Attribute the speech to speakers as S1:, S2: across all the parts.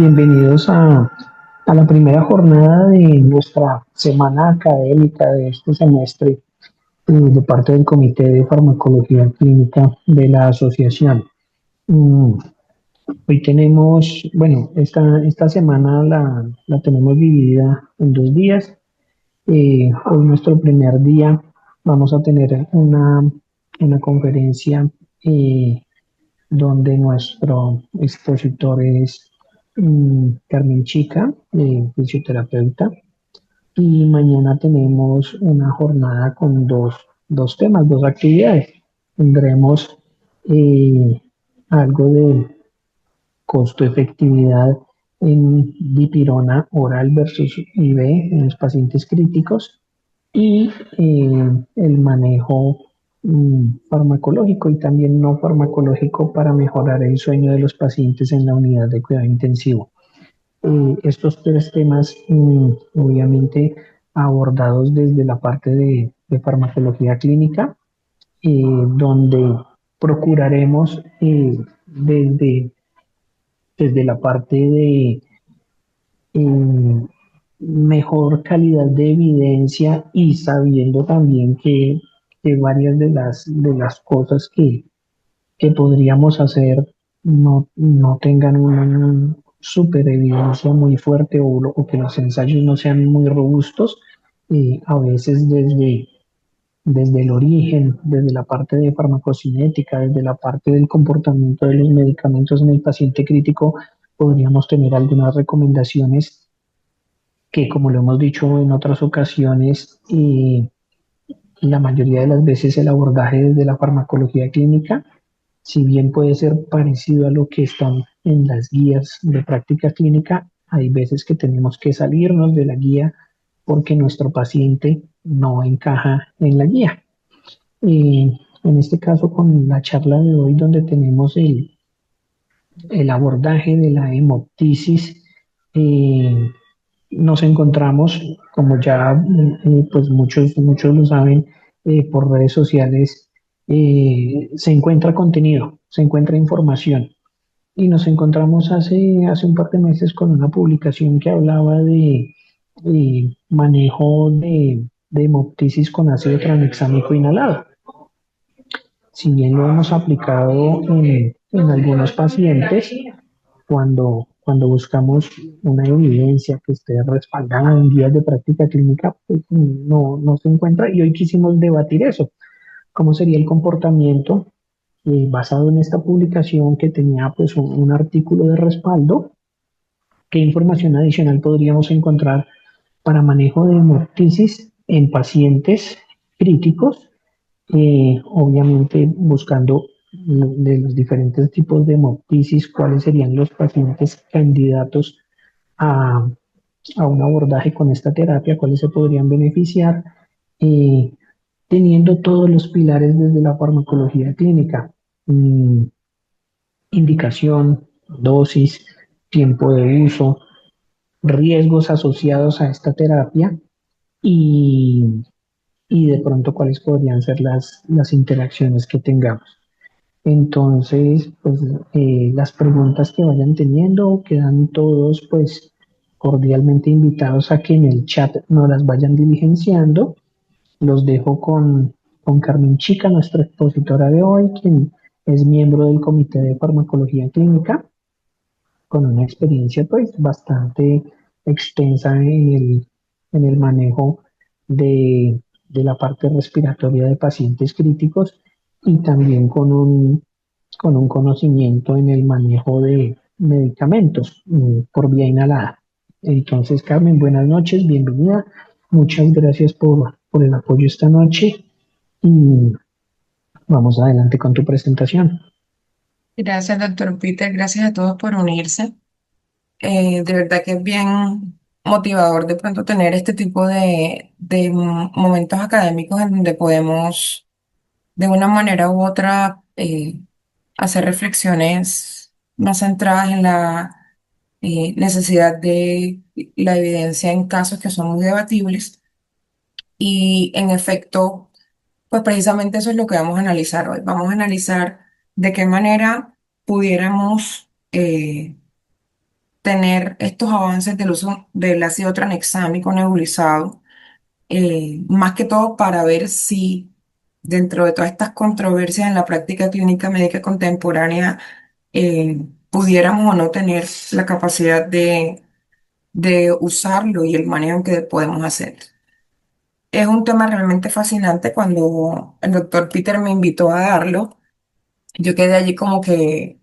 S1: Bienvenidos a la primera jornada de nuestra semana académica de este semestre de parte del Comité de Farmacología Clínica de la Asociación. Mm, Hoy tenemos, bueno, esta semana la tenemos dividida en 2 días. Hoy nuestro primer día vamos a tener una conferencia donde nuestro expositor es Carmen Chica, fisioterapeuta, y mañana tenemos una jornada con dos temas, dos actividades. Tendremos eh, algo de costo-efectividad en dipirona oral versus IV en los pacientes críticos y el manejo farmacológico y también no farmacológico para mejorar el sueño de los pacientes en la unidad de cuidado intensivo. Estos tres temas, obviamente, abordados desde la parte de farmacología clínica, donde procuraremos desde la parte de eh, mejor calidad de evidencia y sabiendo también que varias de las cosas que podríamos hacer no tengan una super evidencia muy fuerte o que los ensayos no sean muy robustos, a veces desde el origen, desde la parte de farmacocinética, desde la parte del comportamiento de los medicamentos en el paciente crítico, podríamos tener algunas recomendaciones que, como lo hemos dicho en otras ocasiones, la mayoría de las veces el abordaje desde la farmacología clínica, si bien puede ser parecido a lo que están en las guías de práctica clínica, hay veces que tenemos que salirnos de la guía porque nuestro paciente no encaja en la guía. En este caso, con la charla de hoy, donde tenemos el abordaje de la hemoptisis, eh, nos encontramos, como ya pues muchos lo saben, por redes sociales, se encuentra contenido, se encuentra información. Y nos encontramos hace un par de meses con una publicación que hablaba de manejo de hemoptisis con ácido tranexámico inhalado. Si bien lo hemos aplicado en algunos pacientes, cuando buscamos una evidencia que esté respaldada en guías de práctica clínica, pues no se encuentra y hoy quisimos debatir eso. ¿Cómo sería el comportamiento basado en esta publicación que tenía pues un artículo de respaldo? ¿Qué información adicional podríamos encontrar para manejo de hemoptisis en pacientes críticos? Obviamente buscando de los diferentes tipos de hemoptisis, cuáles serían los pacientes candidatos a, a un abordaje con esta terapia, cuáles se podrían beneficiar, eh, teniendo todos los pilares desde la farmacología clínica, mm, indicación, dosis, tiempo de uso, riesgos asociados a esta terapia y, y de pronto cuáles podrían ser las interacciones que tengamos. Entonces, pues las preguntas que vayan teniendo quedan todos pues cordialmente invitados a que en el chat no las vayan diligenciando. Los dejo con Carmen Chica, nuestra expositora de hoy, quien es miembro del Comité de Farmacología Clínica, con una experiencia pues bastante extensa en el manejo de la parte respiratoria de pacientes críticos y también con un conocimiento en el manejo de medicamentos por vía inhalada. Entonces, Carmen, buenas noches, bienvenida. Muchas gracias por el apoyo esta noche y vamos adelante con tu presentación.
S2: Gracias, doctor Peter. Gracias a todos por unirse. De verdad que es bien motivador de pronto tener este tipo de momentos académicos en donde podemos, de una manera u otra, hacer reflexiones más centradas en la necesidad de la evidencia en casos que son muy debatibles. Y en efecto, pues precisamente eso es lo que vamos a analizar hoy. Vamos a analizar de qué manera pudiéramos tener estos avances del uso del ácido tranexámico nebulizado, más que todo para ver si dentro de todas estas controversias en la práctica clínica médica contemporánea pudiéramos o no tener la capacidad de usarlo y el manejo que podemos hacer. Es un tema realmente fascinante. Cuando el doctor Peter me invitó a darlo, yo quedé allí como que,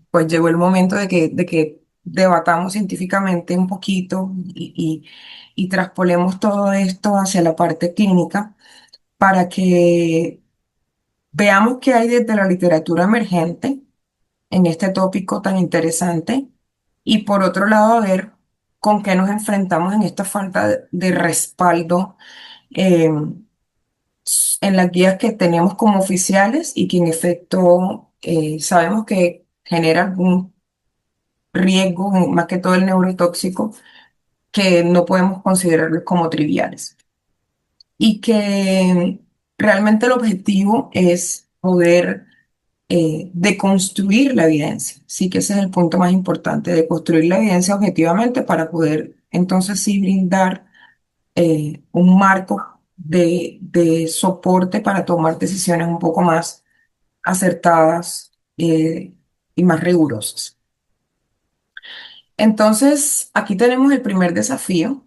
S2: pues llegó el momento de que debatamos científicamente un poquito y traspolemos todo esto hacia la parte clínica para que veamos qué hay desde la literatura emergente en este tópico tan interesante y por otro lado a ver con qué nos enfrentamos en esta falta de respaldo eh, en las guías que tenemos como oficiales y que en efecto sabemos que genera algún riesgo, más que todo el neurotóxico, que no podemos considerarlos como triviales. Y que realmente el objetivo es poder deconstruir la evidencia. Sí que ese es el punto más importante, de construir la evidencia objetivamente para poder entonces sí brindar un marco de soporte para tomar decisiones un poco más acertadas y más rigurosas. Entonces, aquí tenemos el primer desafío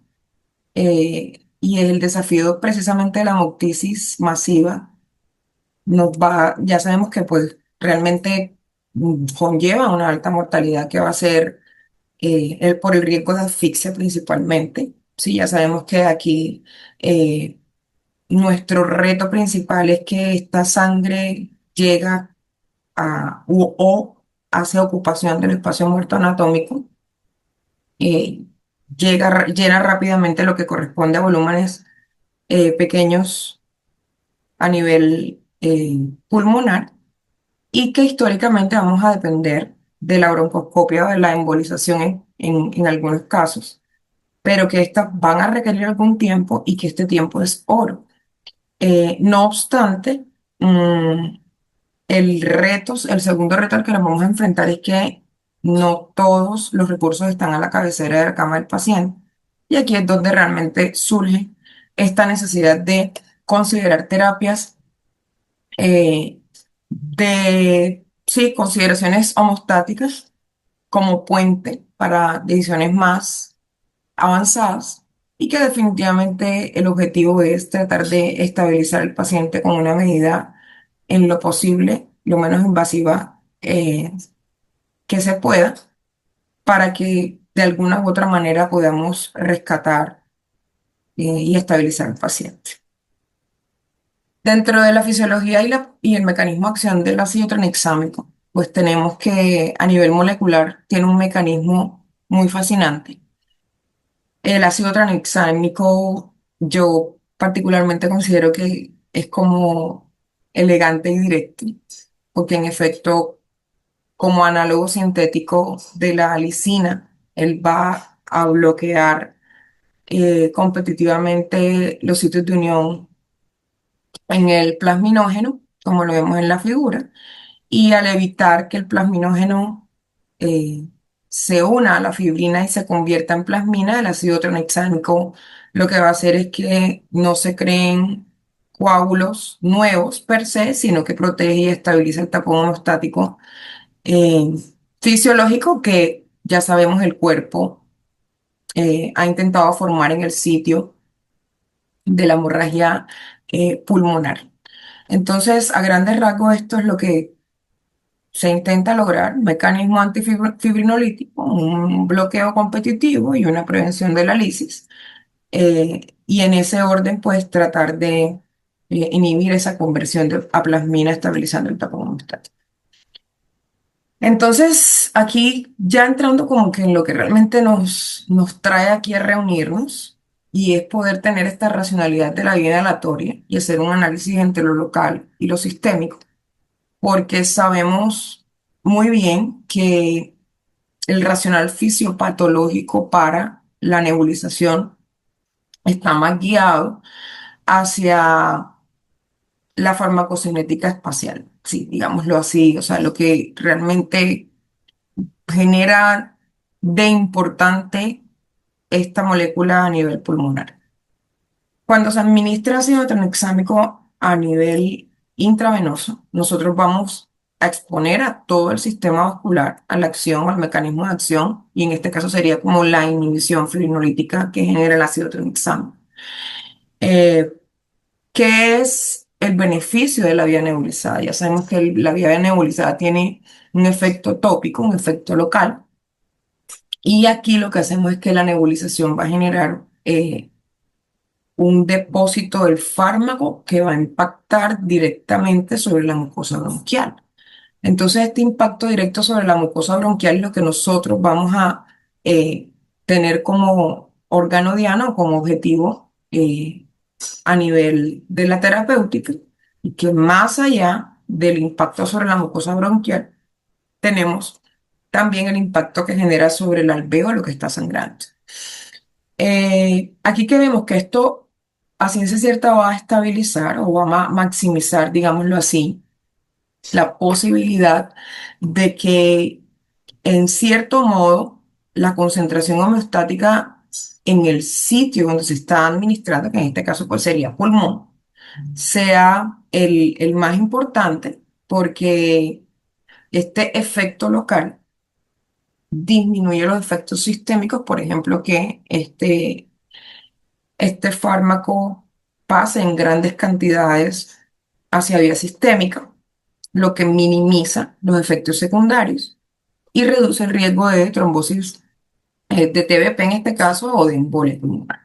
S2: y el desafío precisamente de la hemoptisis masiva ya sabemos que pues realmente conlleva una alta mortalidad que va a ser por el riesgo de asfixia principalmente. Sí, ya sabemos que aquí nuestro reto principal es que esta sangre llega o hace ocupación del espacio muerto anatómico, eh, llena rápidamente lo que corresponde a volúmenes pequeños a nivel pulmonar y que históricamente vamos a depender de la broncoscopia o de la embolización en algunos casos, pero que estas van a requerir algún tiempo y que este tiempo es oro. No obstante, el segundo reto al que nos vamos a enfrentar es que no todos los recursos están a la cabecera de la cama del paciente. Y aquí es donde realmente surge esta necesidad de considerar terapias sí, consideraciones homostáticas como puente para decisiones más avanzadas y que definitivamente el objetivo es tratar de estabilizar al paciente con una medida en lo posible, lo menos invasiva que se pueda, para que de alguna u otra manera podamos rescatar y estabilizar al paciente. Dentro de la fisiología y el mecanismo de acción del ácido tranexámico, pues tenemos que a nivel molecular tiene un mecanismo muy fascinante. El ácido tranexámico yo particularmente considero que es como elegante y directo, porque en efecto, como análogo sintético de la lisina, él va a bloquear competitivamente los sitios de unión en el plasminógeno, como lo vemos en la figura, y al evitar que el plasminógeno eh, se una a la fibrina y se convierta en plasmina, el ácido tranexámico lo que va a hacer es que no se creen coágulos nuevos per se, sino que protege y estabiliza el tapón homostático eh, fisiológico que ya sabemos el cuerpo ha intentado formar en el sitio de la hemorragia pulmonar. Entonces, a grandes rasgos, esto es lo que se intenta lograr: mecanismo antifibrinolítico, un bloqueo competitivo y una prevención de la lisis. Y en ese orden, pues tratar de inhibir esa conversión de aplasmina estabilizando el tapón homostático. Entonces, aquí ya entrando como que en lo que realmente nos trae aquí a reunirnos, y es poder tener esta racionalidad de la vida aleatoria y hacer un análisis entre lo local y lo sistémico, porque sabemos muy bien que el racional fisiopatológico para la nebulización está más guiado hacia la farmacocinética espacial, sí, digámoslo así, o sea, lo que realmente genera de importante esta molécula a nivel pulmonar. Cuando se administra ácido tranexámico a nivel intravenoso, nosotros vamos a exponer a todo el sistema vascular a la acción, al mecanismo de acción, y en este caso sería como la inhibición fibrinolítica que genera el ácido tranexámico. Eh, ¿Qué es el beneficio de la vía nebulizada? Ya sabemos que la vía nebulizada tiene un efecto tópico, un efecto local, y aquí lo que hacemos es que la nebulización va a generar un depósito del fármaco que va a impactar directamente sobre la mucosa bronquial. Entonces, este impacto directo sobre la mucosa bronquial es lo que nosotros vamos a tener como órgano diana o como objetivo a nivel de la terapéutica, y que más allá del impacto sobre la mucosa bronquial, tenemos también el impacto que genera sobre el alvéolo que está sangrando. Aquí que vemos que esto a ciencia cierta va a estabilizar o va a maximizar, digámoslo así, la posibilidad de que en cierto modo la concentración homeostática en el sitio donde se está administrando, que en este caso pues sería pulmón, sea el más importante, porque este efecto local disminuye los efectos sistémicos, por ejemplo, que este fármaco pasa en grandes cantidades hacia vía sistémica, lo que minimiza los efectos secundarios y reduce el riesgo de trombosis, de TBP en este caso, o de embolia pulmonar.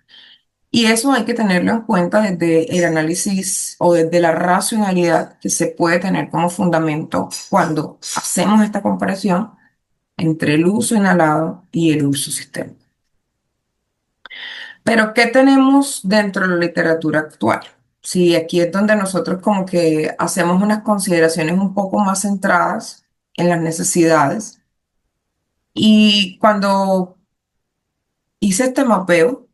S2: Y eso hay que tenerlo en cuenta desde el análisis o desde la racionalidad que se puede tener como fundamento cuando hacemos esta comparación entre el uso inhalado y el uso sistémico. Pero, ¿qué tenemos dentro de la literatura actual? Sí, aquí es donde nosotros como que hacemos unas consideraciones un poco más centradas en las necesidades. Y cuando hice este mapeo,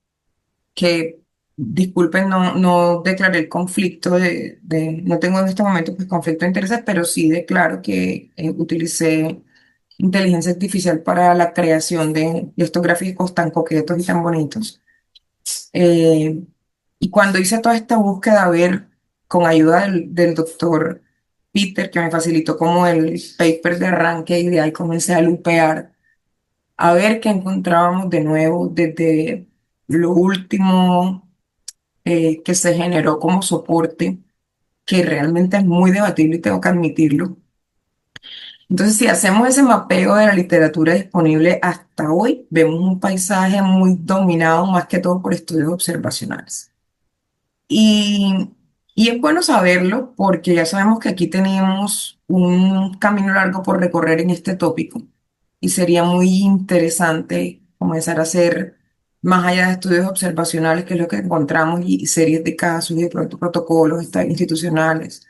S2: que disculpen, no declaré el conflicto no tengo en este momento pues conflicto de intereses, pero sí declaro que utilicé inteligencia artificial para la creación de estos gráficos tan coquetos y tan bonitos. Eh, y cuando hice toda esta búsqueda, a ver, con ayuda del doctor Peter, que me facilitó como el paper de arranque, y de ahí comencé a lupear, a ver qué encontrábamos de nuevo desde lo último que se generó como soporte, que realmente es muy debatible y tengo que admitirlo. Entonces, si hacemos ese mapeo de la literatura disponible hasta hoy, vemos un paisaje muy dominado más que todo por estudios observacionales. Y, y es bueno saberlo porque ya sabemos que aquí tenemos un camino largo por recorrer en este tópico, y sería muy interesante comenzar a hacer más allá de estudios observacionales, que es lo que encontramos, y series de casos y de pronto protocolos institucionales,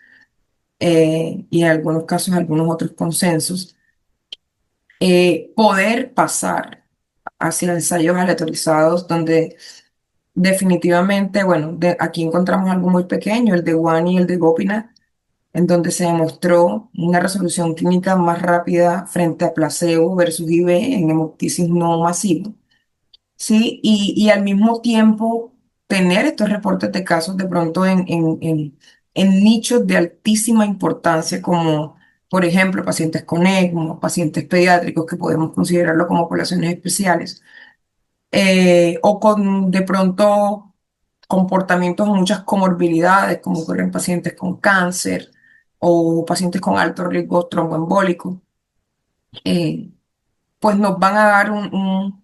S2: y en algunos casos algunos otros consensos, poder pasar hacia ensayos aleatorizados donde definitivamente, bueno, aquí encontramos algo muy pequeño, el de Wani y el de Gopinath, en donde se demostró una resolución clínica más rápida frente a placebo versus IV en hemoptisis no masivo, ¿sí? Y al mismo tiempo tener estos reportes de casos de pronto en nichos de altísima importancia, como por ejemplo pacientes con ECMO, pacientes pediátricos que podemos considerarlo como poblaciones especiales, o con de pronto comportamientos o muchas comorbilidades, como ocurre en pacientes con cáncer o pacientes con alto riesgo tromboembólico, eh, pues nos van a dar un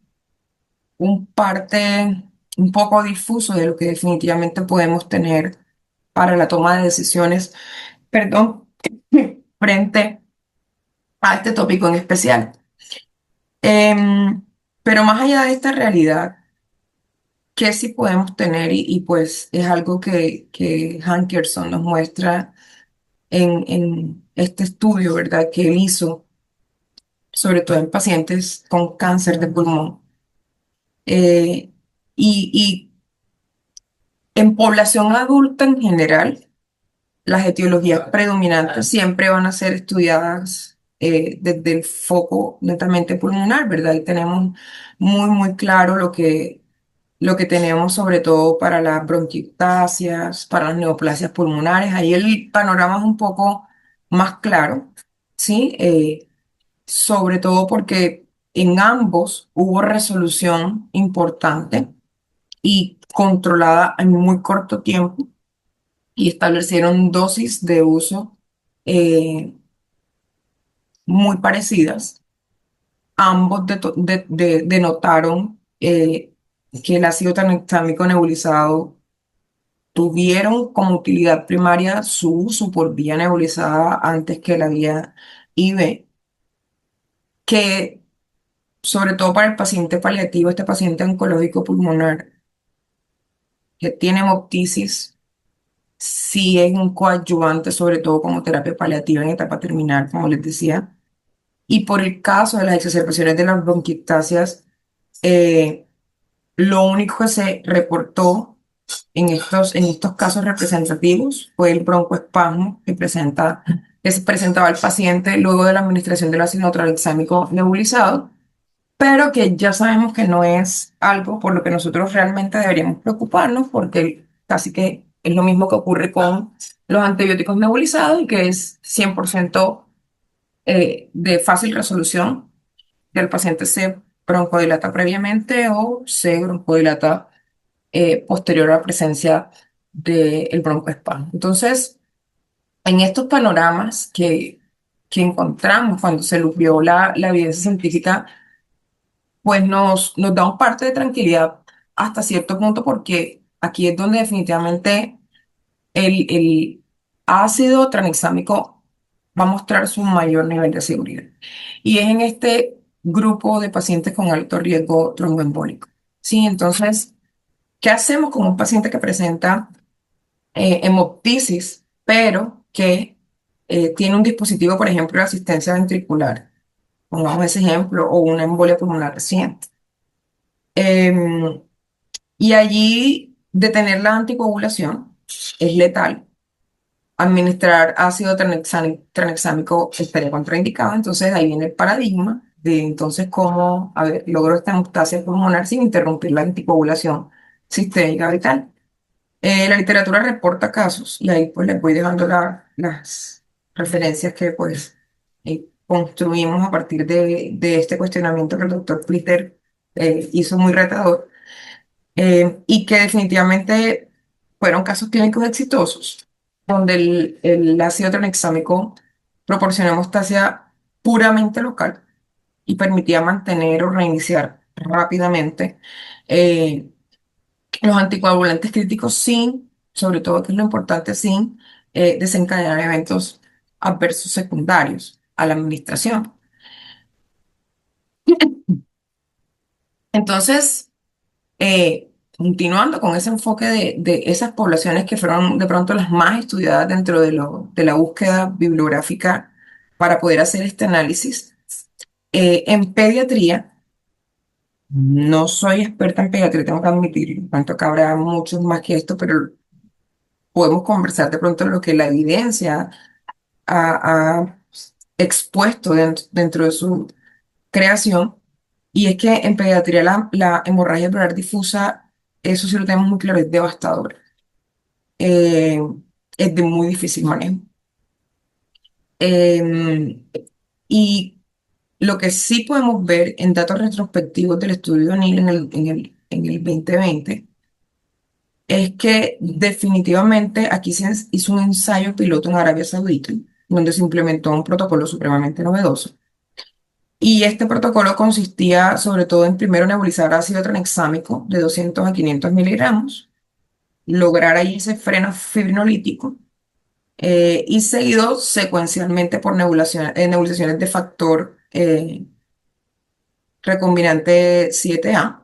S2: parte un poco difuso de lo que definitivamente podemos tener para la toma de decisiones, perdón, frente a este tópico en especial. Em, pero más allá de esta realidad, ¿qué sí podemos tener? Pues es algo que Hankerson nos muestra en este estudio, ¿verdad? Que él hizo, sobre todo en pacientes con cáncer de pulmón. Eh, y en población adulta en general, las etiologías predominantes siempre van a ser estudiadas desde el foco netamente pulmonar, ¿verdad? Y tenemos muy claro lo que tenemos sobre todo para las bronquiectasias, para las neoplasias pulmonares. Ahí el panorama es un poco más claro, ¿sí? Sobre todo porque en ambos hubo resolución importante y controlada en muy corto tiempo y establecieron dosis de uso eh, muy parecidas. Ambos denotaron que el ácido tranexámico nebulizado tuvieron como utilidad primaria su uso por vía nebulizada antes que la vía IV, que sobre todo para el paciente paliativo, este paciente oncológico pulmonar que tiene hemoptisis, sí es un coadyuvante, sobre todo como terapia paliativa en etapa terminal, como les decía. Y por el caso de las exacerbaciones de las bronquiectasias, eh, lo único que se reportó en estos casos representativos fue el broncoespasmo que se presentaba el paciente luego de la administración del ácido tranexámico nebulizado, pero que ya sabemos que no es algo por lo que nosotros realmente deberíamos preocuparnos, porque casi que es lo mismo que ocurre con los antibióticos nebulizados y que es 100% de fácil resolución, que el paciente se broncodilata previamente o se broncodilata posterior a la presencia del broncoespasmo. Entonces, en estos panoramas que encontramos cuando se vio la evidencia científica, pues nos da un parte de tranquilidad hasta cierto punto, porque aquí es donde definitivamente el ácido tranexámico va a mostrar su mayor nivel de seguridad. Y es en este grupo de pacientes con alto riesgo tromboembólico. Sí, entonces, ¿qué hacemos con un paciente que presenta hemoptisis, pero que tiene un dispositivo, por ejemplo, de asistencia ventricular? Pongamos ese ejemplo, o una embolia pulmonar reciente. Em, y allí detener la anticoagulación es letal. Administrar ácido tranexámico estaría contraindicado. Entonces ahí viene el paradigma de entonces cómo, a ver, logro esta hemostasia pulmonar sin interrumpir la anticoagulación sistémica vital. La literatura reporta casos y ahí pues les voy dejando las referencias que pues construimos a partir de este cuestionamiento que el doctor Plitter hizo muy retador, y que definitivamente fueron casos clínicos exitosos, donde el ácido tranexámico proporcionó hemostasia puramente local y permitía mantener o reiniciar rápidamente eh, los anticoagulantes críticos sin, sobre todo, que es lo importante, sin desencadenar eventos adversos secundarios a la administración. Entonces, continuando con ese enfoque de esas poblaciones que fueron de pronto las más estudiadas dentro de la búsqueda bibliográfica para poder hacer este análisis, en pediatría, no soy experta en pediatría, tengo que admitir, en cuanto que habrá muchos más que esto, pero podemos conversar de pronto lo que la evidencia ha expuesto dentro de su creación. Y es que en pediatría la hemorragia pleural difusa, eso sí lo tenemos muy claro, es devastador. Eh, es de muy difícil manejo. Eh, y lo que sí podemos ver en datos retrospectivos del estudio NIL en el 2020 es que definitivamente aquí se hizo un ensayo piloto en Arabia Saudita, donde se implementó un protocolo supremamente novedoso. Y este protocolo consistía sobre todo en primero nebulizar ácido tranexámico de 200 a 500 miligramos, lograr ahí ese freno fibrinolítico, y seguido secuencialmente por nebulizaciones de factor recombinante 7A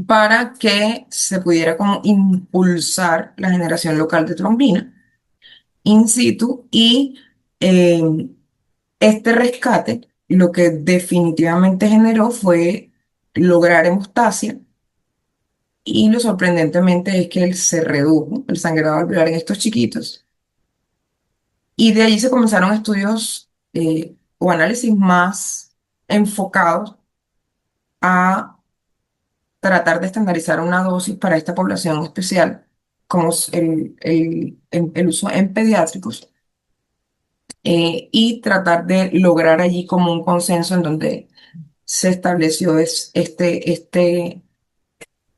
S2: para que se pudiera como impulsar la generación local de trombina in situ y eh, este rescate lo que definitivamente generó fue lograr hemostasia, y lo sorprendentemente es que se redujo el sangrado alveolar en estos chiquitos, y de allí se comenzaron estudios o análisis más enfocados a tratar de estandarizar una dosis para esta población especial, como es el uso en pediátricos, y tratar de lograr allí como un consenso en donde se estableció este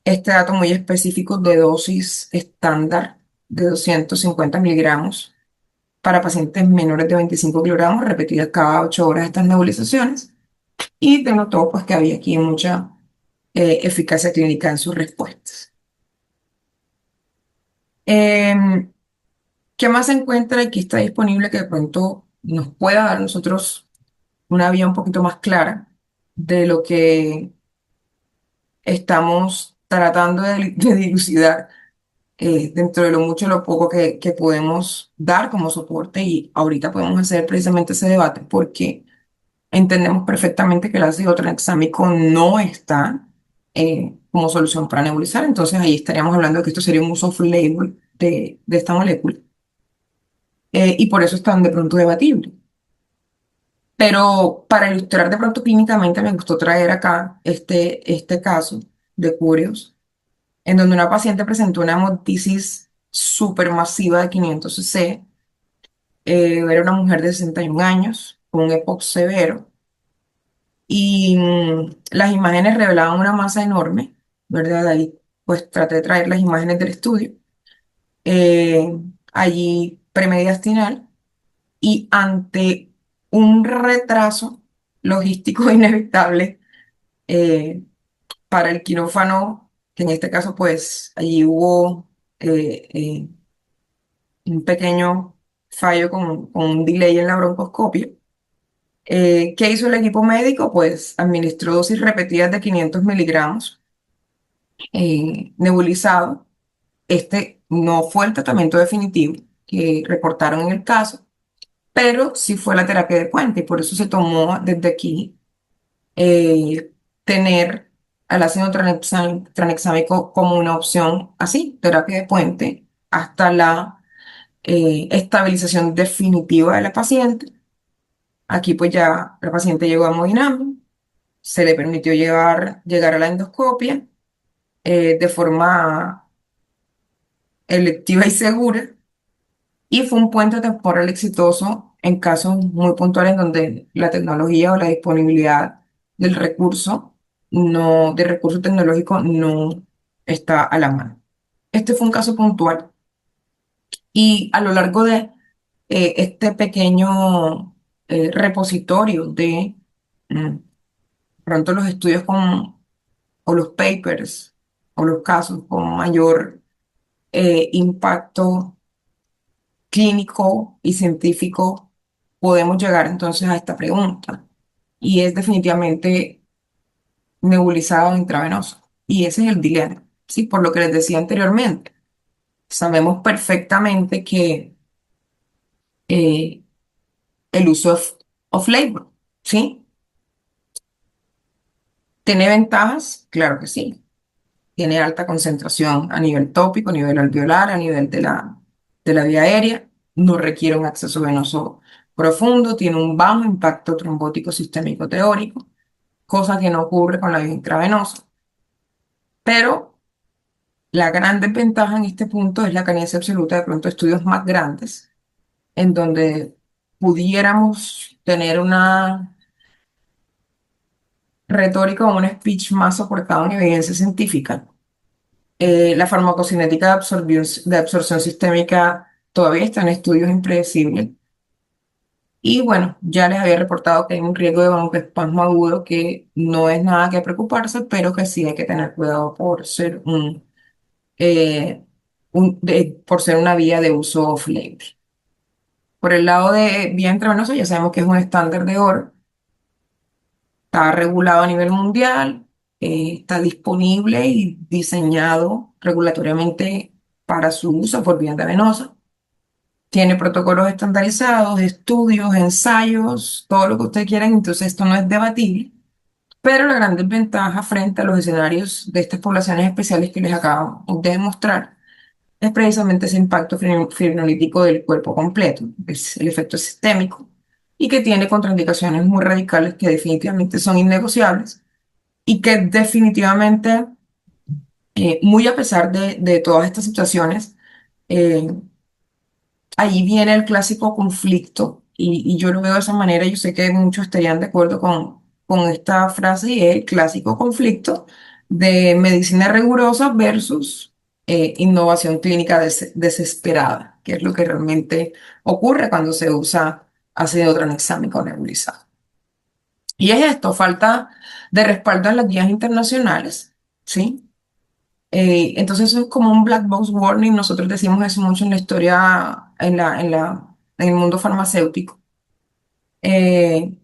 S2: dato muy específico de dosis estándar de 250 miligramos para pacientes menores de 25 kilogramos, repetidas cada 8 horas estas nebulizaciones, y denotó pues que había aquí mucha eficacia clínica en sus respuestas. Em, ¿Qué más se encuentra y que está disponible que de pronto nos pueda dar a nosotros una vía un poquito más clara de lo que estamos tratando de dilucidar dentro de lo mucho o lo poco que podemos dar como soporte? Y ahorita podemos hacer precisamente ese debate porque entendemos perfectamente que el ácido tranexámico no está como solución para nebulizar, entonces ahí estaríamos hablando de que esto sería un uso off-label de esta molécula, y por eso es tan de pronto debatible. Pero para ilustrar de pronto clínicamente me gustó traer acá este caso de Curios, en donde una paciente presentó una hemoptisis supermasiva de 500 cc. Era una mujer de 61 años, con un EPOC severo, y las imágenes revelaban una masa enorme, ¿verdad? Ahí pues traté de traer las imágenes del estudio. Eh, Allí premediastinal, y ante un retraso logístico inevitable eh, para el quirófano, que en este caso pues allí hubo un pequeño fallo con un delay en la broncoscopia. ¿Qué hizo el equipo médico? Pues administró dosis repetidas de 500 miligramos nebulizado. Este no fue el tratamiento definitivo que reportaron en el caso, pero sí fue la terapia de puente, y por eso se tomó desde aquí eh, tener al ácido tranexámico como una opción así, terapia de puente, hasta la estabilización definitiva de la paciente. Aquí pues ya la paciente llegó a hemodinamia, se le permitió llegar a la endoscopia de forma electiva y segura, y fue un puente temporal exitoso en casos muy puntuales donde la tecnología o la disponibilidad del recurso, no, del recurso tecnológico no está a la mano. Este fue un caso puntual, y a lo largo de este pequeño repositorio de pronto los estudios o los papers o los casos con mayor impacto clínico y científico, podemos llegar entonces a esta pregunta. Y es definitivamente nebulizado intravenoso. Y ese es el dilema, ¿sí? Por lo que les decía anteriormente, sabemos perfectamente que eh, el uso off-label, ¿sí? ¿Tiene ventajas? Claro que sí. Tiene alta concentración a nivel tópico, a nivel alveolar, a nivel de la vía aérea. No requiere un acceso venoso profundo, tiene un bajo impacto trombótico sistémico teórico, cosa que no ocurre con la vía intravenosa. Pero la gran desventaja en este punto es la carencia absoluta de pronto estudios más grandes, en donde pudiéramos tener una retórica o un speech más soportado en evidencia científica. La farmacocinética de absorción sistémica todavía está en estudios impredecibles. Y bueno, ya les había reportado que hay un riesgo de broncoespasmo agudo que no es nada que preocuparse, pero que sí hay que tener cuidado por ser por ser una vía de uso off-label. Por el lado de vía intravenosa, ya sabemos que es un estándar de oro, está regulado a nivel mundial, está disponible y diseñado regulatoriamente para su uso por vía venosa. Tiene protocolos estandarizados, estudios, ensayos, todo lo que ustedes quieran, entonces esto no es debatible. Pero la gran desventaja frente a los escenarios de estas poblaciones especiales que les acabo de demostrar es precisamente ese impacto fibrinolítico del cuerpo completo, es el efecto sistémico. y que tiene contraindicaciones muy radicales que definitivamente son innegociables y que definitivamente, muy a pesar de todas estas situaciones, eh, ahí viene el clásico conflicto y yo lo veo de esa manera. Yo sé que muchos estarían de acuerdo con esta frase y es el clásico conflicto de medicina rigurosa versus innovación clínica desesperada, que es lo que realmente ocurre cuando se usa ácido tranexámico nebulizado. Y es esto, falta de respaldo en las guías internacionales, ¿sí? Entonces eso es como un black box warning. Nosotros decimos eso mucho en la historia, en el mundo farmacéutico, eh,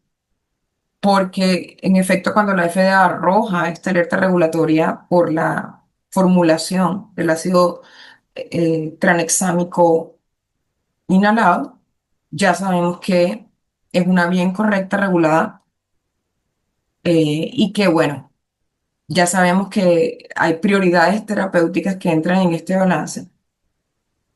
S2: porque en efecto cuando la FDA arroja esta alerta regulatoria por la formulación del ácido tranexámico inhalado, ya sabemos que es una vía incorrecta regulada, y que bueno, ya sabemos que hay prioridades terapéuticas que entran en este balance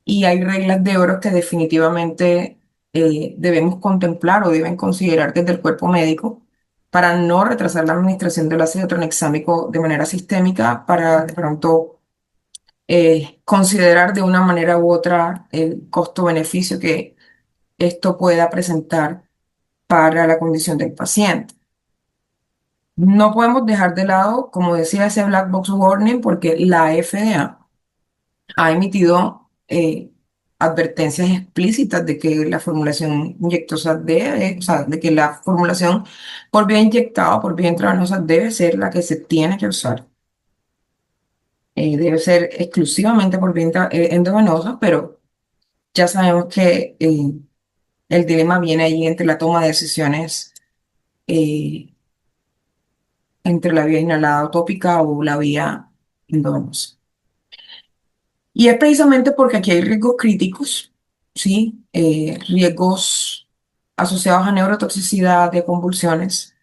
S2: y hay reglas de oro que definitivamente debemos contemplar o deben considerar desde el cuerpo médico para no retrasar la administración del ácido tranexámico de manera sistémica, para de pronto considerar de una manera u otra el costo-beneficio que esto pueda presentar para la condición del paciente. No podemos dejar de lado, como decía, ese black box warning porque la FDA ha emitido advertencias explícitas de que la formulación inyectosa debe, o sea, de que la formulación por vía inyectada o por vía intravenosa debe ser la que se tiene que usar. Debe ser exclusivamente por vía endovenosa, pero ya sabemos que el dilema viene ahí entre la toma de decisiones, eh, entre la vía inhalada o tópica o la vía endovenosa. Y es precisamente porque aquí hay riesgos críticos, ¿sí? Riesgos asociados a neurotoxicidad, de convulsiones.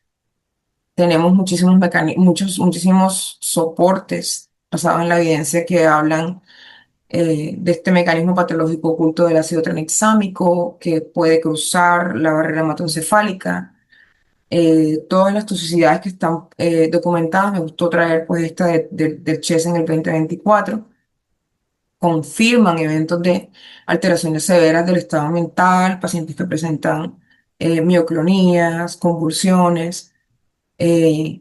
S2: Tenemos muchísimos soportes basados en la evidencia que hablan de este mecanismo patológico oculto del ácido tranexámico que puede cruzar la barrera hematoencefálica. Todas las toxicidades que están documentadas, me gustó traer pues esta del CHES en el 2024, confirman eventos de alteraciones severas del estado mental, pacientes que presentan mioclonías, convulsiones, eh,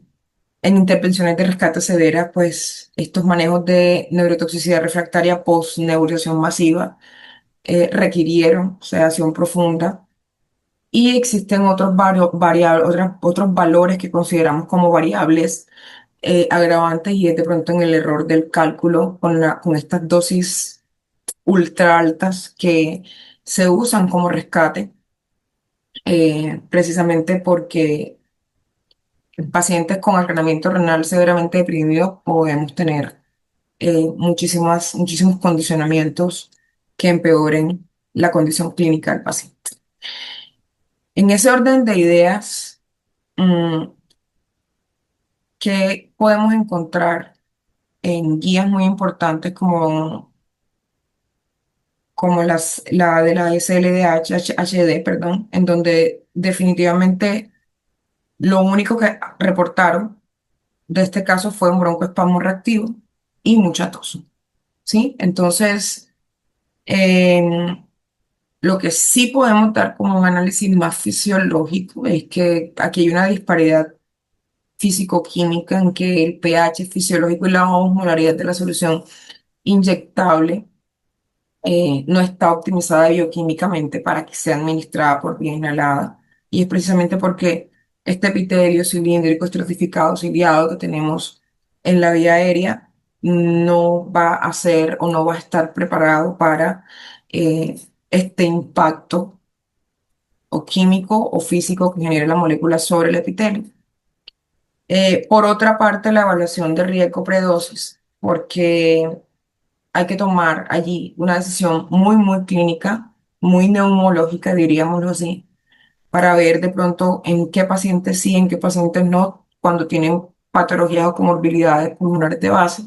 S2: en intervenciones de rescate severa, pues estos manejos de neurotoxicidad refractaria post-nebulización masiva requirieron sedación profunda. Y existen otros valores que consideramos como variables agravantes y es de pronto en el error del cálculo con estas dosis ultra altas que se usan como rescate, precisamente porque en pacientes con agravamiento renal severamente deprimido podemos tener muchísimos condicionamientos que empeoren la condición clínica del paciente. En ese orden de ideas, mm, ¿qué podemos encontrar en guías muy importantes como la de la SLDH, HD, perdón, en donde definitivamente lo único que reportaron de este caso fue un broncoespasmo reactivo y mucha tos, ¿sí? Entonces, em, lo que sí podemos dar como un análisis más fisiológico es que aquí hay una disparidad físico-química en que el pH fisiológico y la osmolaridad de la solución inyectable no está optimizada bioquímicamente para que sea administrada por vía inhalada. Y es precisamente porque este epitelio cilíndrico estratificado ciliado que tenemos en la vía aérea no va a ser o no va a estar preparado para este impacto o químico o físico que genera la molécula sobre el epitelio. Por otra parte, la evaluación de riesgo predosis, porque hay que tomar allí una decisión muy clínica, muy neumológica, diríamoslo así, para ver de pronto en qué pacientes sí, en qué pacientes no, cuando tienen patologías o comorbilidades pulmonares de base,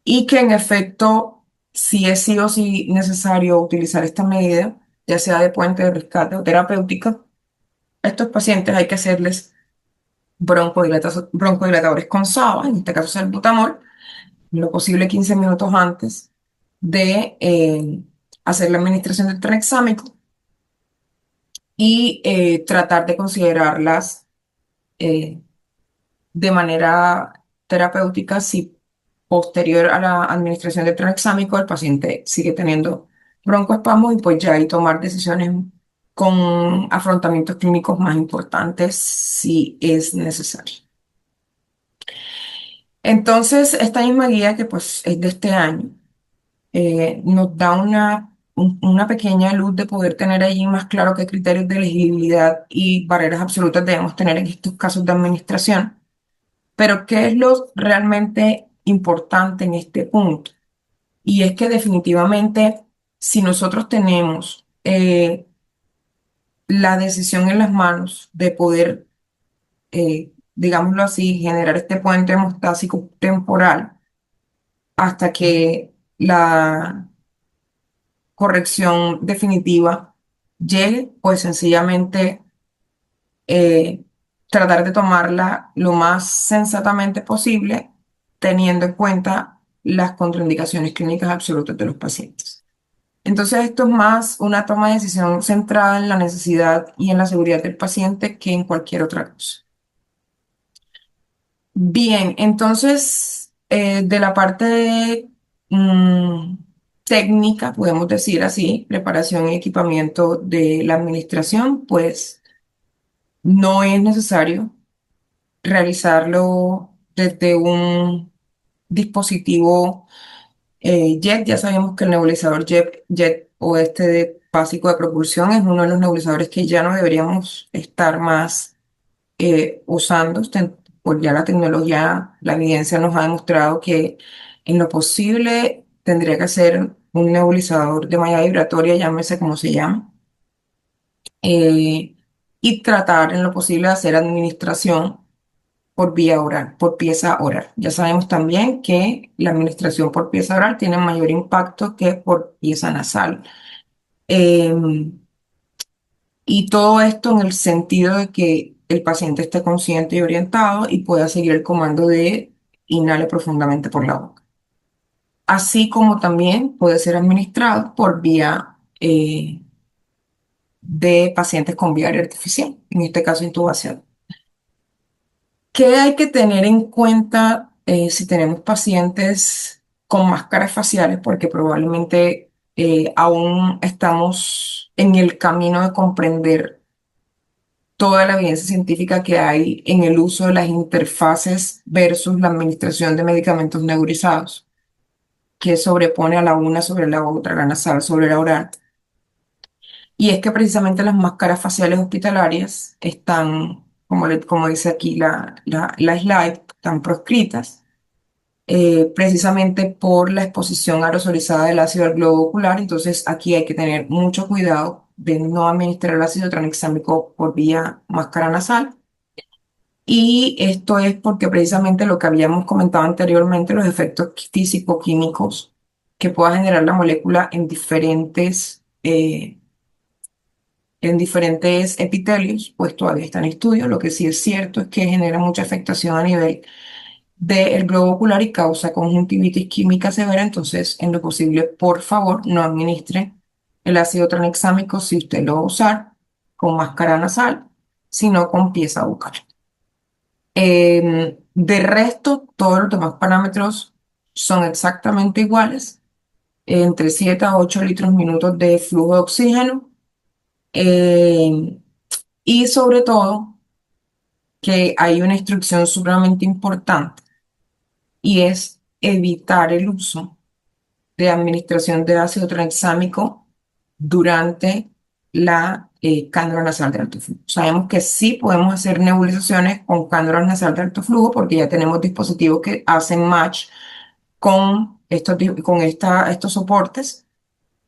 S2: y que en efecto, si es sí o sí necesario utilizar esta medida, ya sea de puente de rescate o terapéutica, a estos pacientes hay que hacerles broncodilatadores con SABA, en este caso es el butamol, lo posible 15 minutos antes de hacer la administración del tranexámico y tratar de considerarlas eh, de manera terapéutica si posterior a la administración del tranexámico el paciente sigue teniendo broncoespasmos y pues ya hay tomar decisiones con afrontamientos clínicos más importantes si es necesario. Entonces, esta misma guía que pues es de este año, nos da una pequeña luz de poder tener allí más claro qué criterios de elegibilidad y barreras absolutas debemos tener en estos casos de administración. Pero ¿qué es lo realmente importante en este punto? Y es que definitivamente, si nosotros tenemos la decisión en las manos de poder, digámoslo así, generar este puente hemostásico temporal hasta que la corrección definitiva llegue, pues sencillamente eh, tratar de tomarla lo más sensatamente posible, teniendo en cuenta las contraindicaciones clínicas absolutas de los pacientes. Entonces, esto es más una toma de decisión centrada en la necesidad y en la seguridad del paciente que en cualquier otra cosa. Bien, entonces, de la parte mm, técnica, podemos decir así, preparación y equipamiento de la administración, pues no es necesario realizarlo desde un dispositivo JET. Ya sabemos que el nebulizador JET o este de básico de propulsión es uno de los nebulizadores que ya no deberíamos estar más usando. Pues ya la tecnología, la evidencia nos ha demostrado que en lo posible tendría que ser un nebulizador de malla vibratoria, llámese como se llama, eh, y tratar en lo posible de hacer administración por vía oral, por pieza oral. Ya sabemos también que la administración por pieza oral tiene mayor impacto que por pieza nasal. Y todo esto en el sentido de que el paciente esté consciente y orientado y pueda seguir el comando de inhale profundamente por la boca. Así como también puede ser administrado por vía de pacientes con vía aérea artificial, en este caso intubación. ¿Qué hay que tener en cuenta si tenemos pacientes con máscaras faciales? Porque probablemente aún estamos en el camino de comprender toda la evidencia científica que hay en el uso de las interfaces versus la administración de medicamentos neurizados, que sobrepone a la una sobre la otra, la nasal sobre la oral. Y es que precisamente las máscaras faciales hospitalarias están, como dice aquí la slide, están proscritas precisamente por la exposición aerosolizada del ácido al globo ocular. Entonces aquí hay que tener mucho cuidado de no administrar el ácido tranexámico por vía máscara nasal. Y esto es porque precisamente lo que habíamos comentado anteriormente, los efectos físico-químicos que pueda generar la molécula en diferentes epitelios, pues todavía está en estudio. Lo que sí es cierto es que genera mucha afectación a nivel del globo ocular y causa conjuntivitis química severa. Entonces, en lo posible, por favor, no administre el ácido tranexámico si usted lo va a usar con máscara nasal, sino con pieza bucal. De resto, todos los demás parámetros son exactamente iguales, entre 7 a 8 litros minutos de flujo de oxígeno, eh, y sobre todo que hay una instrucción supremamente importante y es evitar el uso de administración de ácido tranexámico durante la cánula nasal de alto flujo. Sabemos que sí podemos hacer nebulizaciones con cánula nasal de alto flujo porque ya tenemos dispositivos que hacen match con estos soportes.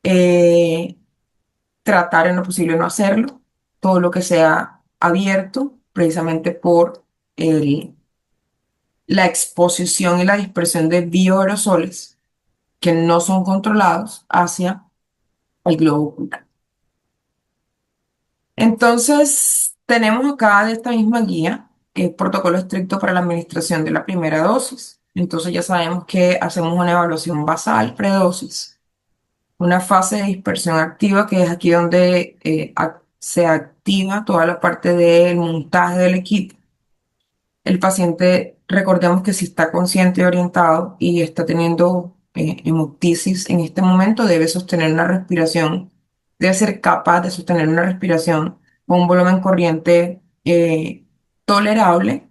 S2: Eh, Tratar en lo posible no hacerlo, todo lo que sea abierto, precisamente por la exposición y la dispersión de bioaerosoles que no son controlados hacia el globo ocular. Entonces, Tenemos acá de esta misma guía protocolo estricto para la administración de la primera dosis. Entonces ya sabemos que hacemos una evaluación basal predosis, una fase de dispersión activa, que es aquí donde se activa toda la parte del montaje del equipo. El paciente, recordemos que si está consciente y orientado y está teniendo hemoptisis en este momento, debe sostener una respiración, debe ser capaz de sostener una respiración con un volumen corriente tolerable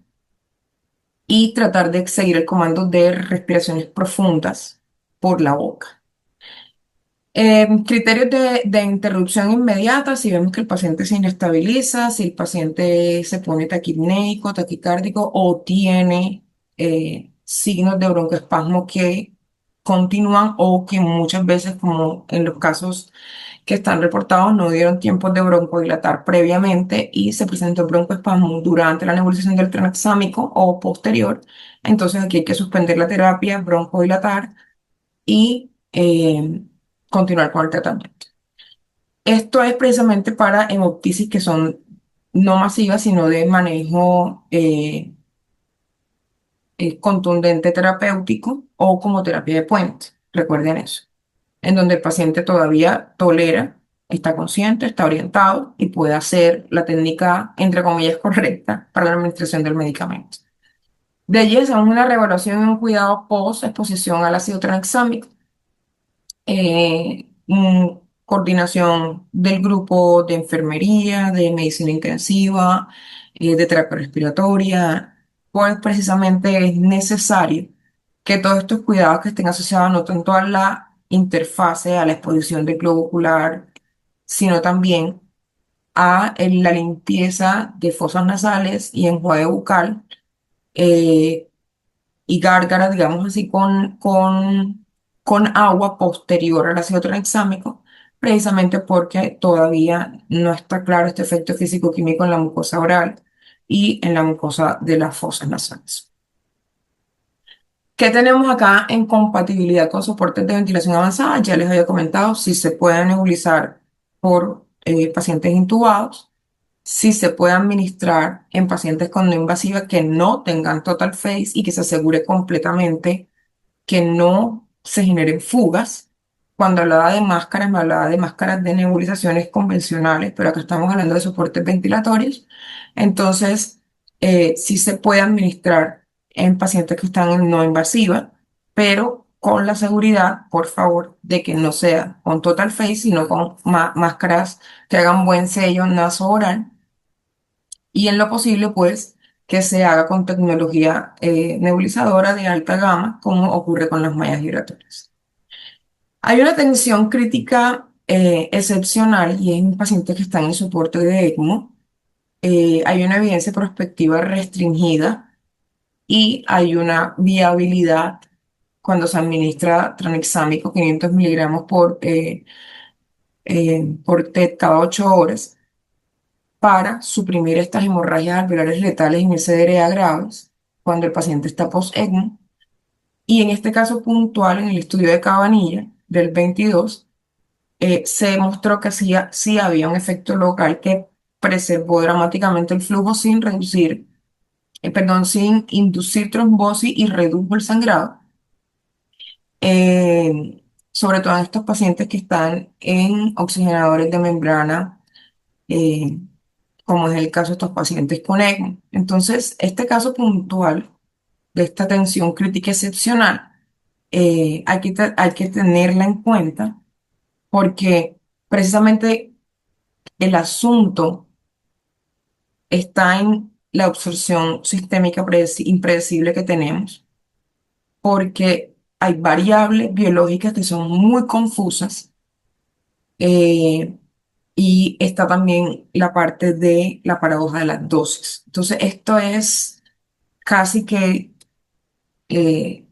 S2: y tratar de seguir el comando de respiraciones profundas por la boca. Criterios de interrupción inmediata: si vemos que el paciente se inestabiliza, si el paciente se pone taquipnéico, taquicárdico o tiene signos de broncoespasmo que continúan o que muchas veces, como en los casos que están reportados, no dieron tiempo de broncodilatar previamente y se presentó broncoespasmo durante la nebulización del tranexámico o posterior. Entonces aquí hay que suspender la terapia, broncodilatar y continuar con el tratamiento. Esto es precisamente para hemoptisis que son no masivas, sino de manejo contundente terapéutico o como terapia de puente. Recuerden eso. En donde el paciente todavía tolera, está consciente, está orientado y puede hacer la técnica, entre comillas, correcta para la administración del medicamento. De allí hacemos una reevaluación y un cuidado post exposición al ácido tranexámico, coordinación del grupo de enfermería, de medicina intensiva, de terapia respiratoria, pues precisamente es necesario que todos estos cuidados que estén asociados no tanto a la interfase, a la exposición del globo ocular, sino también a la limpieza de fosas nasales y enjuague bucal, eh, y gárgaras, digamos así, con agua posterior al ácido tranexámico, precisamente porque todavía no está claro este efecto físico-químico en la mucosa oral y en la mucosa de las fosas nasales. ¿Qué tenemos acá en compatibilidad con soportes de ventilación avanzada? Ya les había comentado si se pueden nebulizar por pacientes intubados, si se puede administrar en pacientes con no invasiva que no tengan total phase y que se asegure completamente que no se generen fugas. Cuando hablaba de máscaras, me hablaba de máscaras de nebulizaciones convencionales, pero acá estamos hablando de soportes ventilatorios. Entonces, sí se puede administrar en pacientes que están en no invasiva, pero con la seguridad, por favor, de que no sea con total face, sino con máscaras que hagan buen sello naso-oral y en lo posible, pues, que se haga con tecnología nebulizadora de alta gama, como ocurre con las mallas giratorias. Hay una tensión crítica excepcional y es en pacientes que están en soporte de ECMO. Hay una evidencia prospectiva restringida y hay una viabilidad cuando se administra tranexámico 500 miligramos por TED cada 8 horas para suprimir estas hemorragias alveolares letales en SDRA graves cuando el paciente está post-ECMO. Y en este caso puntual, en el estudio de Cabanilla del 22, se demostró que sí había un efecto local que preservó dramáticamente el flujo sin reducir, perdón, sin inducir trombosis y redujo el sangrado, sobre todo en estos pacientes que están en oxigenadores de membrana, eh, como es el caso de estos pacientes con ECMO. Entonces, este caso puntual de esta tensión crítica excepcional, hay que tenerla en cuenta porque precisamente el asunto está en la absorción sistémica impredecible que tenemos, porque hay variables biológicas que son muy confusas, eh, y está también la parte de la paradoja de las dosis. Entonces, esto es casi que eh,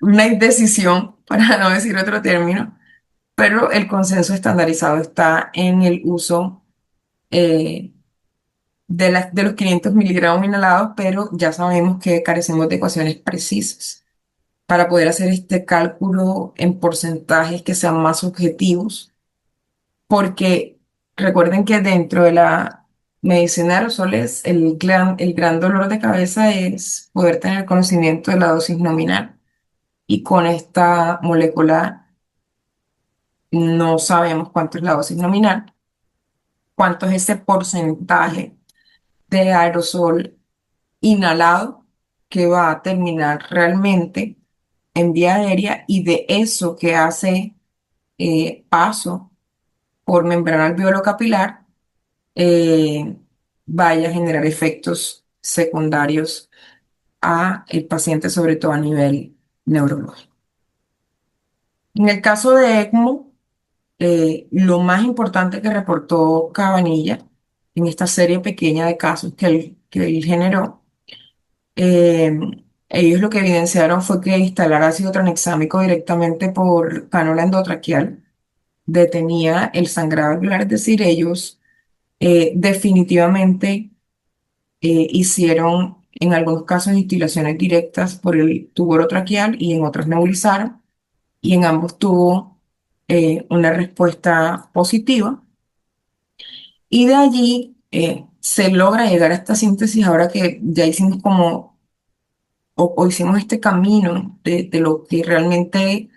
S2: una indecisión, para no decir otro término, pero el consenso estandarizado está en el uso eh, de los 500 miligramos inhalados, pero ya sabemos que carecemos de ecuaciones precisas para poder hacer este cálculo en porcentajes que sean más objetivos, porque Recuerden que dentro de la medicina de aerosoles, el gran dolor de cabeza es poder tener conocimiento de la dosis nominal. Y con esta molécula no sabemos cuánto es la dosis nominal, cuánto es ese porcentaje de aerosol inhalado que va a terminar realmente en vía aérea y de eso que hace paso por membrana alveolo-capilar eh, vaya a generar efectos secundarios a el paciente, sobre todo a nivel neurológico. En el caso de ECMO, lo más importante que reportó Cabanilla en esta serie pequeña de casos que él generó, eh, ellos lo que evidenciaron fue que instalar ácido tranexámico directamente por cánula endotraqueal detenía el sangrado alveolar, es decir, ellos definitivamente hicieron en algunos casos instilaciones directas por el tubo orotraqueal y en otros nebulizaron, y en ambos tuvo una respuesta positiva. Y de allí se logra llegar a esta síntesis ahora que ya hicimos como, o hicimos este camino de lo que realmente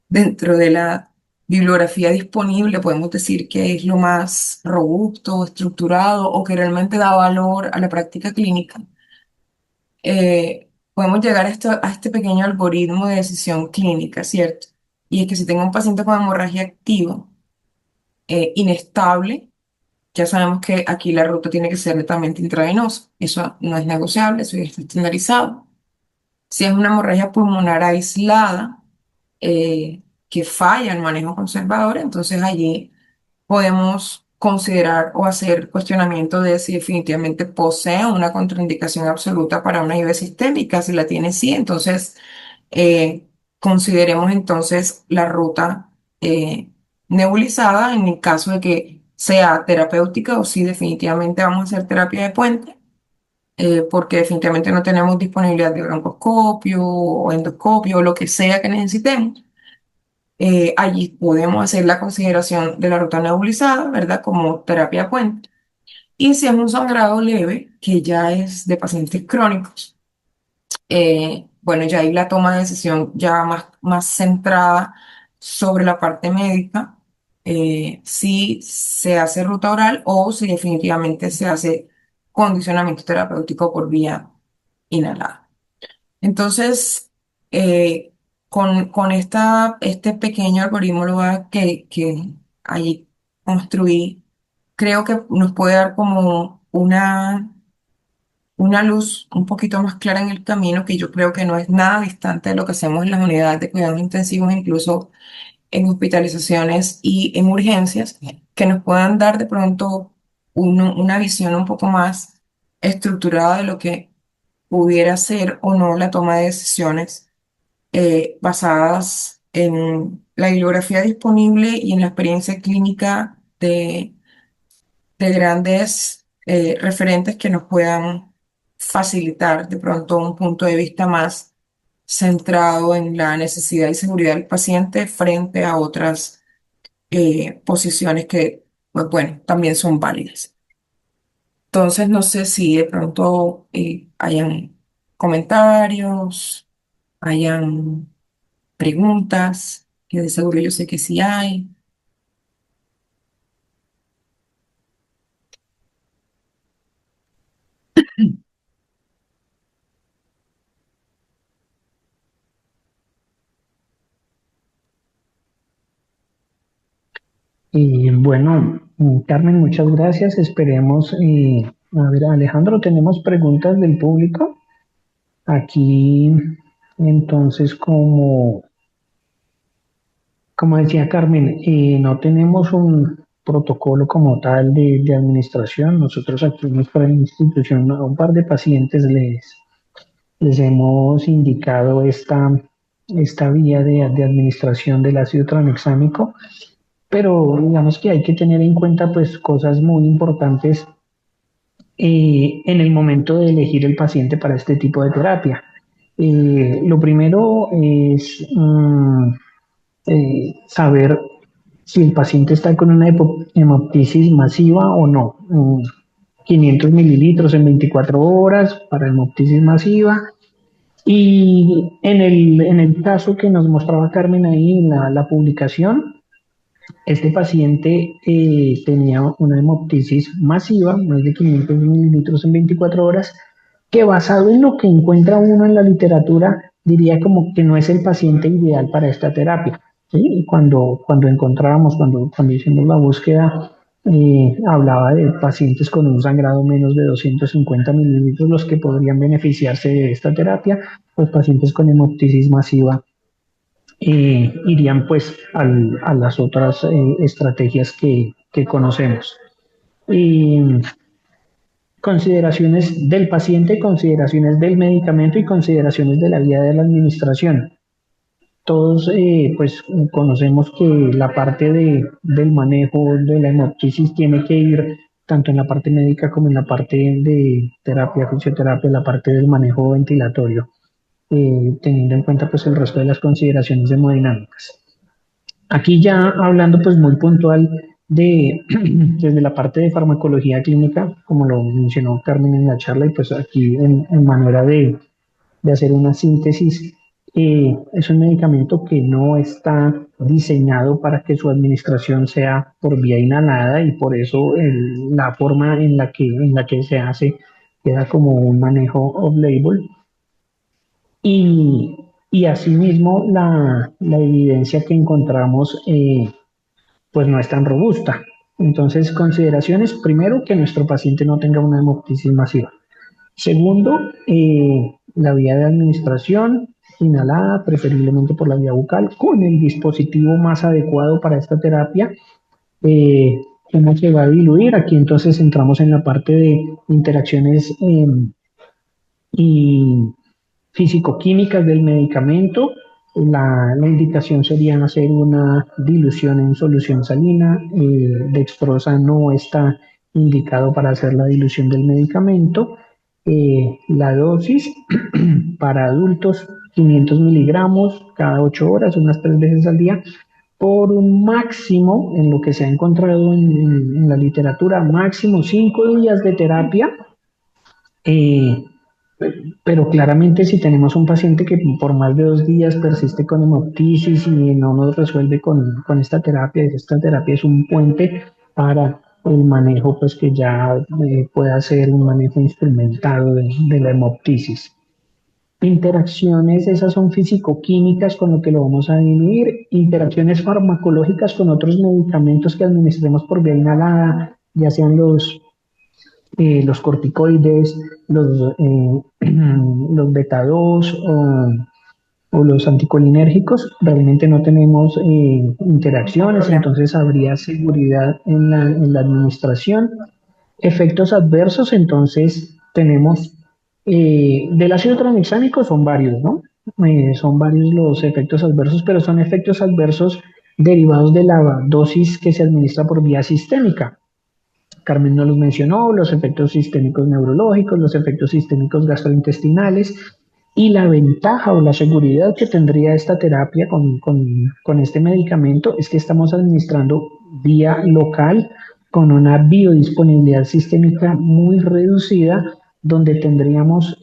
S2: dentro de la bibliografía disponible podemos decir que es lo más robusto, estructurado o que realmente da valor a la práctica clínica. Podemos llegar a este pequeño algoritmo de decisión clínica, ¿cierto? Y es que si tengo un paciente con hemorragia activa, inestable, ya sabemos que aquí la ruta tiene que ser netamente intravenosa. Eso no es negociable, eso ya está estandarizado. Si es una hemorragia pulmonar aislada, que falla el manejo conservador, entonces allí podemos considerar o hacer cuestionamiento de si definitivamente posee una contraindicación absoluta para una IV sistémica. Si la tiene, sí, entonces consideremos entonces la ruta nebulizada en el caso de que sea terapéutica o si definitivamente vamos a hacer terapia de puente, porque definitivamente no tenemos disponibilidad de broncoscopio o endoscopio o lo que sea que necesitemos. Allí podemos hacer la consideración de la ruta nebulizada, ¿verdad? Como terapia de puente. Y si es un sangrado leve, que ya es de pacientes crónicos, bueno, ya ahí la toma de decisión ya más centrada sobre la parte médica, si se hace ruta oral o si definitivamente se hace condicionamiento terapéutico por vía inhalada. Entonces, con este pequeño algoritmo que allí construí, creo que nos puede dar como una luz un poquito más clara en el camino, que yo creo que no es nada distante de lo que hacemos en las unidades de cuidados intensivos, incluso en hospitalizaciones y en urgencias, que nos puedan dar de pronto una visión un poco más estructurada de lo que pudiera ser o no la toma de decisiones basadas en la bibliografía disponible y en la experiencia clínica de grandes referentes que nos puedan facilitar de pronto un punto de vista más centrado en la necesidad y seguridad del paciente frente a otras posiciones que, pues bueno, también son válidas. Entonces, no sé si de pronto hayan comentarios, hayan preguntas, que de seguro yo sé que sí hay.
S1: Y bueno, Carmen, muchas gracias. Esperemos, a ver, Alejandro, tenemos preguntas del público. Aquí, entonces, como decía Carmen, no tenemos un protocolo como tal de administración. Nosotros aquí en nuestra institución a un par de pacientes les hemos indicado esta vía de administración del ácido tranexámico, pero digamos que hay que tener en cuenta pues cosas muy importantes en el momento de elegir el paciente para este tipo de terapia. Lo primero es saber si el paciente está con una hemoptisis masiva o no. 500 mililitros en 24 horas para hemoptisis masiva. Y en el caso que nos mostraba Carmen ahí en la publicación, este paciente tenía una hemoptisis masiva, más de 500 mililitros en 24 horas, que basado en lo que encuentra uno en la literatura, diría como que no es el paciente ideal para esta terapia. ¿Sí? Y cuando encontrábamos, cuando hicimos la búsqueda, hablaba de pacientes con un sangrado menos de 250 mililitros, los que podrían beneficiarse de esta terapia, los pacientes con hemoptisis masiva irían pues a las otras estrategias que conocemos. Y consideraciones del paciente, consideraciones del medicamento y consideraciones de la vía de la administración. Todos pues conocemos que la parte del manejo de la hemoptisis tiene que ir tanto en la parte médica como en la parte de terapia, fisioterapia, la parte del manejo ventilatorio, teniendo en cuenta pues el resto de las consideraciones hemodinámicas. Aquí ya hablando pues muy puntual de desde la parte de farmacología clínica, como lo mencionó Carmen en la charla, y pues aquí en manera de hacer una síntesis, es un medicamento que no está diseñado para que su administración sea por vía inhalada y por eso la forma en la que se hace queda como un manejo off-label. Y asimismo la evidencia que encontramos pues no es tan robusta. Entonces, consideraciones, primero, que nuestro paciente no tenga una hemoptisis masiva. Segundo, la vía de administración inhalada, preferiblemente por la vía bucal, con el dispositivo más adecuado para esta terapia. Eh, ¿Cómo se va a diluir? Aquí entonces entramos en la parte de interacciones y físico-químicas del medicamento. La indicación sería hacer una dilución en solución salina. Dextrosa no está indicado para hacer la dilución del medicamento. La dosis para adultos, 500 miligramos cada 8 horas, unas 3 veces al día, por un máximo, en lo que se ha encontrado en la literatura, máximo 5 días de terapia. eh, pero claramente si tenemos un paciente que por más de 2 días persiste con hemoptisis y no nos resuelve con esta terapia es un puente para el manejo, pues que ya pueda ser un manejo instrumentado de la hemoptisis. Interacciones, esas son físico-químicas con lo que lo vamos a diluir. Interacciones farmacológicas con otros medicamentos que administremos por vía inhalada, ya sean los corticoides, los beta 2 o los anticolinérgicos, realmente no tenemos
S2: Ningún
S1: interacciones,
S2: problema.
S1: entonces habría seguridad en la administración. Efectos adversos, entonces tenemos del ácido tranexámico son varios, ¿no? Son varios los efectos adversos, pero son efectos adversos derivados de la dosis que se administra por vía sistémica. Carmen nos los mencionó, los efectos sistémicos neurológicos, los efectos sistémicos gastrointestinales y la ventaja o la seguridad que tendría esta terapia con este medicamento es que estamos administrando vía local con una biodisponibilidad sistémica muy reducida, donde tendríamos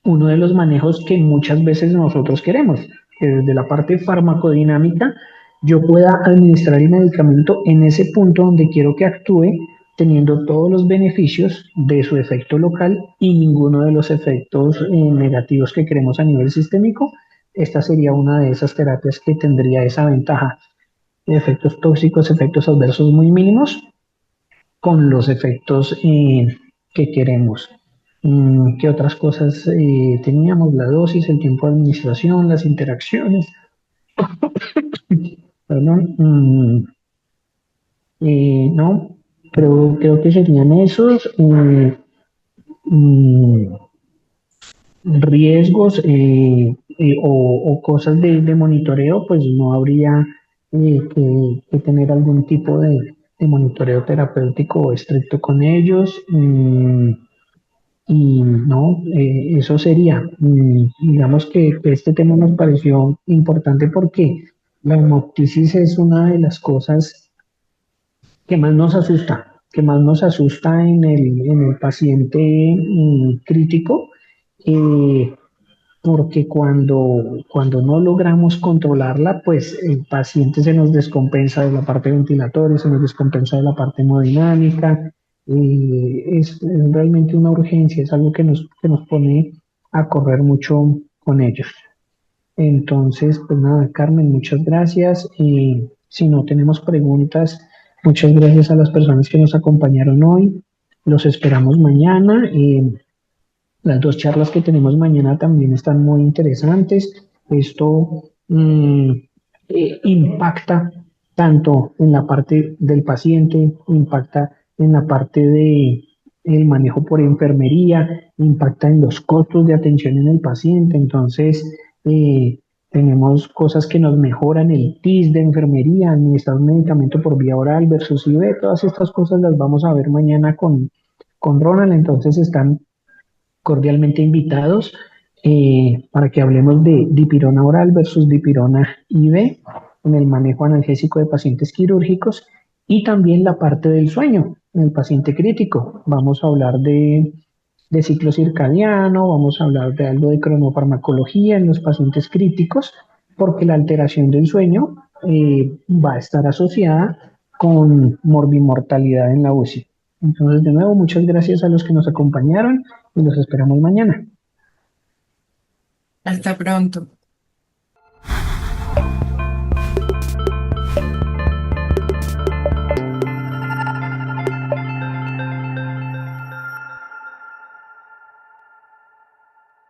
S1: uno de los manejos que muchas veces nosotros queremos, que desde la parte farmacodinámica yo pueda administrar el medicamento en ese punto donde quiero que actúe, teniendo todos los beneficios de su efecto local y ninguno de los efectos negativos que queremos a nivel sistémico. Esta sería una de esas terapias que tendría esa ventaja. Efectos tóxicos, efectos adversos muy mínimos con los efectos que queremos. ¿Qué otras cosas teníamos? La dosis, el tiempo de administración, las interacciones, perdón. No, pero creo que serían esos. Mm, Riesgos o cosas de monitoreo, pues no habría que tener algún tipo de monitoreo terapéutico estricto con ellos. Y no, eso sería. Digamos que este tema nos pareció importante porque La hemoptisis es una de las cosas que más nos asusta en el paciente crítico, eh, porque cuando no logramos controlarla, pues el paciente se nos descompensa de la parte ventilatoria, se nos descompensa de la parte hemodinámica. Es realmente una urgencia, es algo que nos pone a correr mucho con ellos. Entonces, pues nada, Carmen, muchas gracias. Y si no tenemos preguntas, muchas gracias a las personas que nos acompañaron hoy. Los esperamos mañana. Las dos charlas que tenemos mañana también están muy interesantes. Esto impacta tanto en la parte del paciente, impacta en la parte de el manejo por enfermería, impacta en los costos de atención en el paciente. Entonces, eh, tenemos cosas que nos mejoran el TIS de enfermería, administrar un medicamento por vía oral versus IV. Todas estas cosas las vamos a ver mañana con Ronald. Entonces, están cordialmente invitados para que hablemos de dipirona oral versus dipirona IV en el manejo analgésico de pacientes quirúrgicos y también la parte del sueño en el paciente crítico. Vamos a hablar de ciclo circadiano, vamos a hablar de algo de cronofarmacología en los pacientes críticos, porque la alteración del sueño va a estar asociada con morbimortalidad en la UCI. Entonces, de nuevo, muchas gracias a los que nos acompañaron y los esperamos mañana.
S2: Hasta pronto.